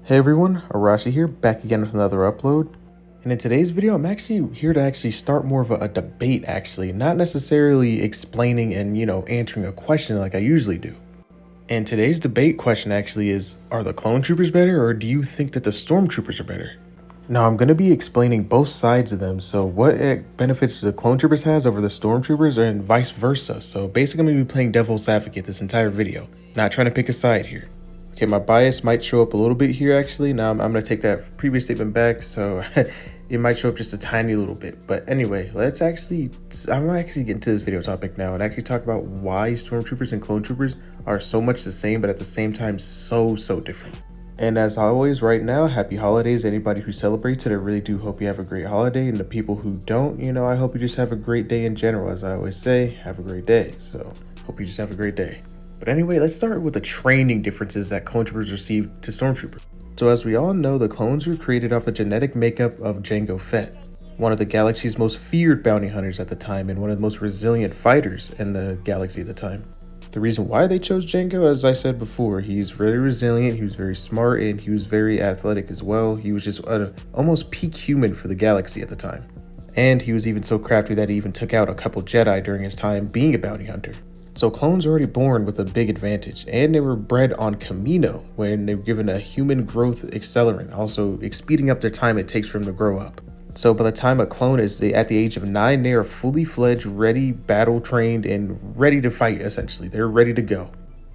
Hey everyone, Arashi here, back again with another upload. And in today's video, I'm actually here to start more of a debate not necessarily explaining and, answering a question like I usually do. And today's debate question is, are the clone troopers better or do you think that the stormtroopers are better? Now I'm going to be explaining both sides of them, so what benefits the clone troopers has over the stormtroopers and vice versa. So basically I'm going to be playing devil's advocate this entire video, not trying to pick a side here. Okay, my bias might show up a little bit here Now I'm going to take that previous statement back, so it might show up just a tiny little bit. But anyway, I'm going to actually get into this video topic now and actually talk about why stormtroopers and clone troopers are so much the same, but at the same time so different. And as always, right now, happy holidays. Anybody who celebrates it, I really do hope you have a great holiday. And the people who don't, I hope you just have a great day in general. As I always say, have a great day. So hope you just have a great day. But anyway, let's start with the training differences that clone troopers received to stormtroopers. So as we all know, the clones were created off a genetic makeup of Jango Fett, one of the galaxy's most feared bounty hunters at the time and one of the most resilient fighters in the galaxy at the time. The reason why they chose Jango, as I said before, he's very resilient, he was very smart, and he was very athletic as well. He was just almost peak human for the galaxy at the time. And he was even so crafty that he even took out a couple Jedi during his time being a bounty hunter. So clones are already born with a big advantage, and they were bred on Kamino when they were given a human growth accelerant, also speeding up their time it takes for them to grow up. So by the time a clone is at the age of 9, they are fully fledged, ready, battle trained, and ready to fight essentially. They're ready to go.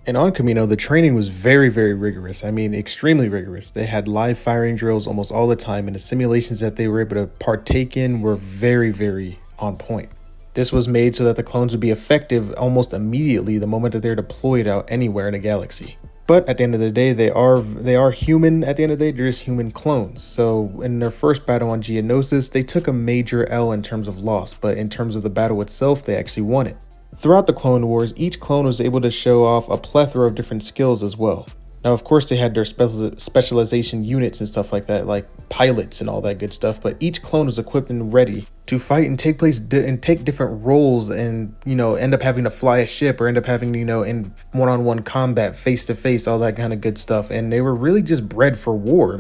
And on Kamino, the training was very rigorous. I mean, extremely rigorous. They had live firing drills almost all the time, and the simulations that they were able to partake in were very on point. This was made so that the clones would be effective almost immediately the moment that they're deployed out anywhere in a galaxy. But at the end of the day, they are human. At the end of the day, they're just human clones. So in their first battle on Geonosis, they took a major L in terms of loss, but in terms of the battle itself, they actually won it. Throughout the Clone Wars, each clone was able to show off a plethora of different skills as well. Now, of course, they had their specialization units and stuff like that, like pilots and all that good stuff, but each clone was equipped and ready to fight and take different roles and, end up having to fly a ship or end up having, in one-on-one combat, face-to-face, all that kind of good stuff. And they were really just bred for war.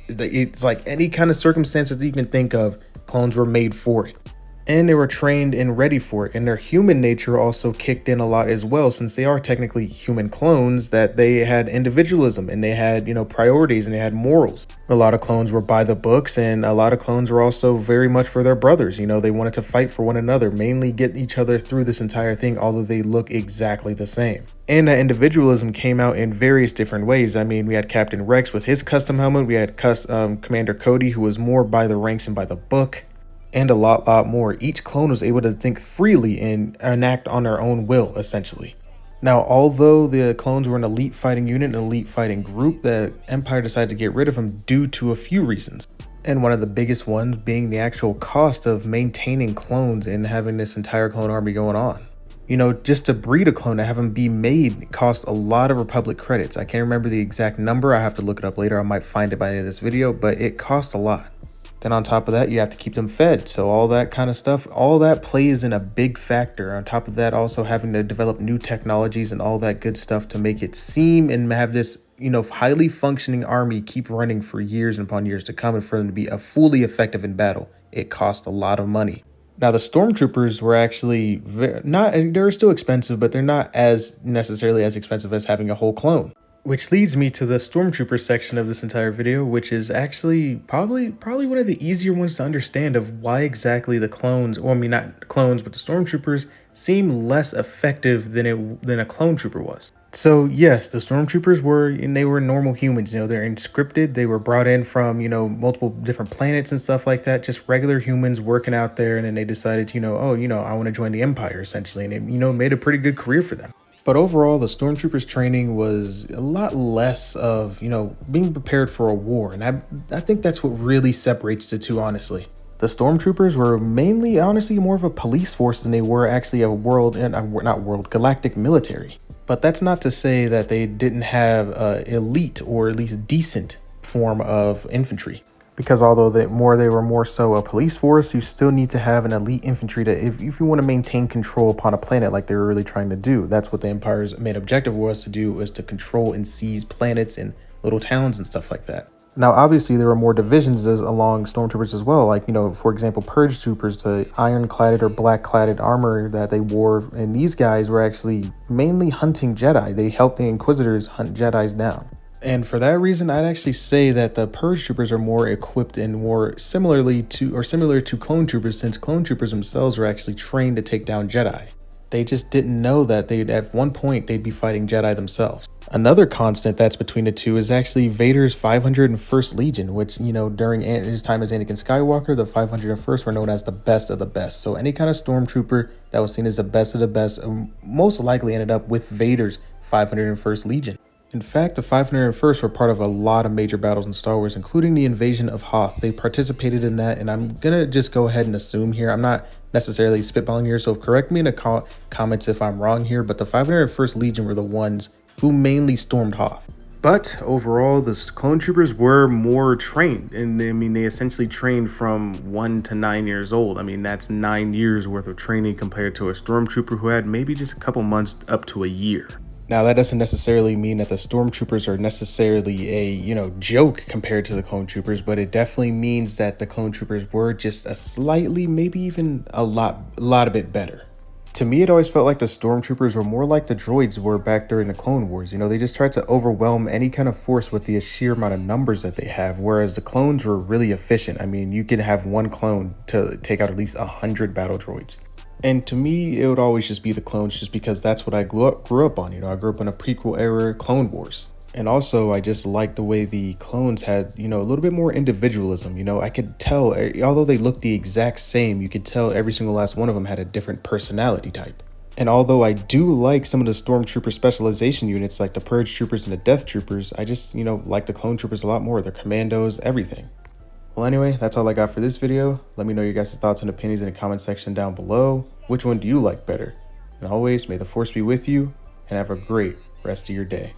It's like any kind of circumstances that you can think of, clones were made for it. And they were trained and ready for it, and their human nature also kicked in a lot as well, since they are technically human clones, that they had individualism and they had, priorities and they had morals. A lot of clones were by the books, and a lot of clones were also very much for their brothers. They wanted to fight for one another, mainly get each other through this entire thing, although they look exactly the same. And that individualism came out in various different ways. I mean, we had Captain Rex with his custom helmet, we had Commander Cody, who was more by the ranks and by the book, and a lot more. Each clone was able to think freely and enact on their own will, essentially. Now, although the clones were an elite fighting unit, an elite fighting group, the Empire decided to get rid of them due to a few reasons. And one of the biggest ones being the actual cost of maintaining clones and having this entire clone army going on. Just to breed a clone, to have them be made, cost a lot of Republic credits. I can't remember the exact number. I have to look it up later. I might find it by the end of this video, but it costs a lot. Then on top of that, you have to keep them fed. So all that kind of stuff, all that plays in a big factor. On top of that, also having to develop new technologies and all that good stuff to make it seem and have this, highly functioning army keep running for years and upon years to come, and for them to be fully effective in battle. It cost a lot of money. Now, the stormtroopers were actually they're still expensive, but they're not as necessarily as expensive as having a whole clone. Which leads me to the stormtrooper section of this entire video, which is actually probably one of the easier ones to understand of why exactly the clones, or not clones, but the stormtroopers seem less effective than a clone trooper was. So yes, the stormtroopers were normal humans. They're inscripted. They were brought in from, multiple different planets and stuff like that. Just regular humans working out there, and then they decided to, I want to join the Empire essentially, and it, made a pretty good career for them. But overall, the stormtroopers training was a lot less of, being prepared for a war. And I think that's what really separates the two, honestly. The stormtroopers were mainly, honestly, more of a police force than they were actually a galactic military. But that's not to say that they didn't have elite or at least decent form of infantry. Because although they were more so a police force, you still need to have an elite infantry to, if you want to maintain control upon a planet like they were really trying to do. That's what the Empire's main objective was to do, was to control and seize planets and little towns and stuff like that. Now, obviously, there were more divisions along stormtroopers as well. Like, for example, purge troopers, the iron-cladded or black-cladded armor that they wore. And these guys were actually mainly hunting Jedi. They helped the Inquisitors hunt Jedis down. And for that reason, I'd actually say that the purge troopers are more equipped and more similar to clone troopers, since clone troopers themselves were actually trained to take down Jedi. They just didn't know that at one point they'd be fighting Jedi themselves. Another constant that's between the two is actually Vader's 501st Legion, which, during his time as Anakin Skywalker, the 501st were known as the best of the best. So any kind of stormtrooper that was seen as the best of the best most likely ended up with Vader's 501st Legion. In fact, the 501st were part of a lot of major battles in Star Wars, including the invasion of Hoth. They participated in that, and I'm gonna just go ahead and assume here, I'm not necessarily spitballing here, so correct me in the comments if I'm wrong here, but the 501st Legion were the ones who mainly stormed Hoth. But overall, the clone troopers were more trained, and I mean, they essentially trained from 1 to 9 years old. I mean, that's 9 years worth of training compared to a stormtrooper who had maybe just a couple months up to a year. Now, that doesn't necessarily mean that the stormtroopers are necessarily a, joke compared to the clone troopers, but it definitely means that the clone troopers were just a slightly, maybe even a lot a bit better. To me, it always felt like the stormtroopers were more like the droids were back during the Clone Wars. They just tried to overwhelm any kind of force with the sheer amount of numbers that they have, whereas the clones were really efficient. I mean, you could have one clone to take out at least 100 battle droids. And to me, it would always just be the clones, just because that's what I grew up on. I grew up in a prequel era Clone Wars. And also, I just liked the way the clones had, a little bit more individualism. I could tell, although they looked the exact same, you could tell every single last one of them had a different personality type. And although I do like some of the stormtrooper specialization units, like the purge troopers and the death troopers, I just, like the clone troopers a lot more. Their commandos, everything. Well, anyway, that's all I got for this video. Let me know your guys' thoughts and opinions in the comment section down below. Which one do you like better? And always, may the force be with you, and have a great rest of your day.